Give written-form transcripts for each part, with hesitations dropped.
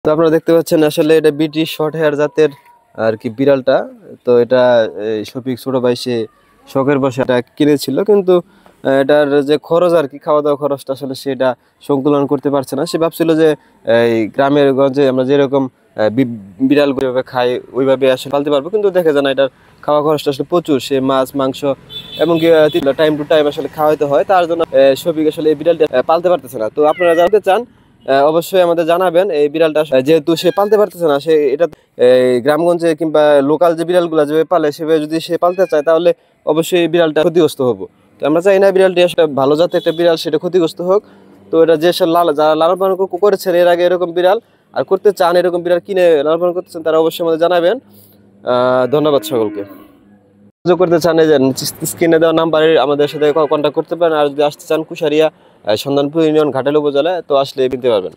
তো আপনারা দেখতে পাচ্ছেন আসলে এটা ব্রিটিশ শর্ট হেয়ার জাতের আর কি বিড়ালটা। তো এটা শফিক ছোট ভাই সে শখের বশে এটা কিনেছিল, কিন্তু এটার যে খরচ আর কি খাওয়া দাওয়া খরচটা আসলে সেটা সংকুলন করতে পারছে না। সে ভাবছিল যে এই গ্রামের গঞ্জে আমরা যেরকম বিড়াল ওইভাবে খাই ওইভাবে আসলে পালতে পারবো, কিন্তু দেখে যায় না এটার খাওয়া খরচটা আসলে প্রচুর। সে মাছ মাংস এবং টাইম টু টাইম আসলে খাওয়াইতে হয়, তার জন্য শফিক আসলে এই বিড়ালটা পালতে পারতেছে না। তো আপনারা জানতে চান অবশ্যই আমাদের জানাবেন। এই বিড়ালটা যেহেতু সে পালতে পারতেছে না, সে এটা গ্রামগঞ্জে কিংবা লোকাল যে বিড়ালগুলো যেভাবে পালে সেভাবে যদি সে পালতে চায় তাহলে অবশ্যই এই বিড়ালটা ক্ষতিগ্রস্ত হবো। তো আমরা চাই না বিড়ালটি আসলে ভালো জাতের একটা বিড়াল সেটা ক্ষতিগ্রস্ত হোক। তো এটা যে যারা লালন পালন করেছেন এর আগে এরকম বিড়াল আর করতে চান, এরকম বিড়াল কিনে লালন পালন করতে চান, তারা অবশ্যই আমাদের জানাবেন। ধন্যবাদ সকলকে। যোগাযোগ করতে চান এই যে স্ক্রিনে দেওয়া নাম্বারে আমাদের সাথে কন্ট্যাক্ট করতে পারেন। আর যদি আসতে চান কুশারিয়া সন্ধানপুর ইউনিয়ন ঘাটাল উপজেলায়, তো আসলে কিনতে পারবেন।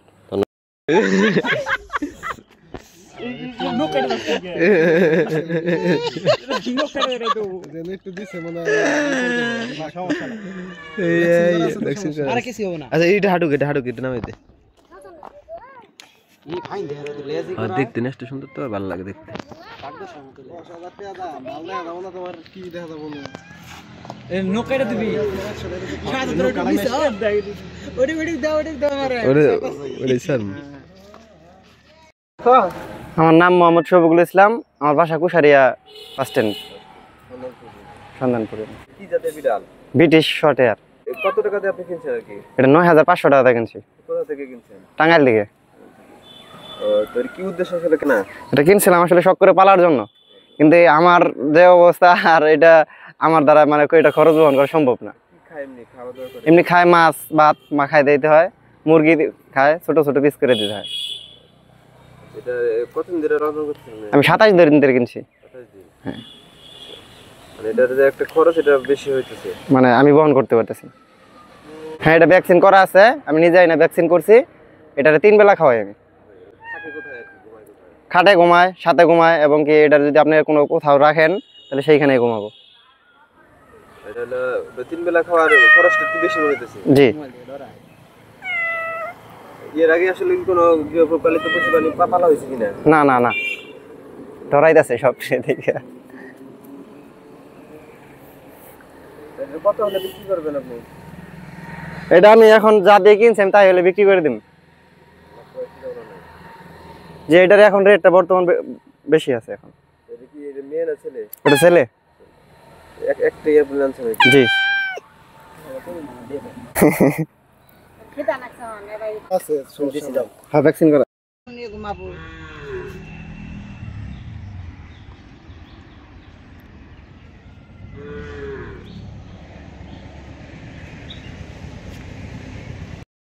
আচ্ছা এইটা হাঁটুক, এটা হাঁটুক, এটা নামাই দে। দেখতে নেক্সট সুন্দর, তো ভালো লাগে দেখতে। আমার নাম মোহাম্মদ শফিকুল ইসলাম, আমার বাসা কুশারিয়া বাস স্ট্যান্ড সন্ধানপুরে। কি জাতের বিড়াল? British short hair. কত টাকা দিয়ে আপনি কিনছেন আর কি? এটা ৯৫০০ টাকা কিনছি। কোথা থেকে কিনছেন? টাঙ্গাইল থেকে। তো কি উদ্দেশ্য আসলে কেনা? এটা কিনছিলাম আসলে শখ করে পালার জন্য, কিন্তু আমার যে অবস্থা আর এটা আমার দ্বারা মানে এটা খরচ বহন করা সম্ভব না। এমনি খায় মাছ ভাত মাখায় দিতে হয়, মুরগি খায় ছোট ছোট পিস করে দিতে হয়। এটা কতদিন ধরে লালন করছেন? আমি ২৭ দিন ধরে কিনছি। ২৭ দিন? হ্যাঁ। মানে এটার যে একটা খরচ এটা বেশি হইতেছে, মানে আমি বহন করতে পারতেছি। হ্যাঁ, এটা ভ্যাকসিন করা আছে, আমি নিজেই না ভ্যাকসিন করছি। এটারে ৩ বেলা খাওয়াই আমি। খাটে ঘুমায়, সাথে ঘুমায়, এবং কি এটার যদি আপনি কোনো কোথাও রাখেন তাহলে সেইখানেই ঘুমাবো। এটা হলো ৩ বেলা খাওয়ার খরচটা একটু বেশি হইতেছে। জি। এর আগে আসলে কোনো গৃহপালিত পশু পালা হয়েছে কিনা? না না না, ধরাইতেছে সব দেখে। কত হলে বিক্রি করবেন আপনি? এটা আমি এখন যা দিয়ে কিনছেন তাই হলে বিক্রি করে দিন। যে এটার এখন রেটটা বর্তমান বেশি আছে এখন। এটা কি মেয়ে না ছেলে? এটা ছেলে। একটাই আপনি আনছেন? জি। হ্যাঁ, ভ্যাকসিন করা।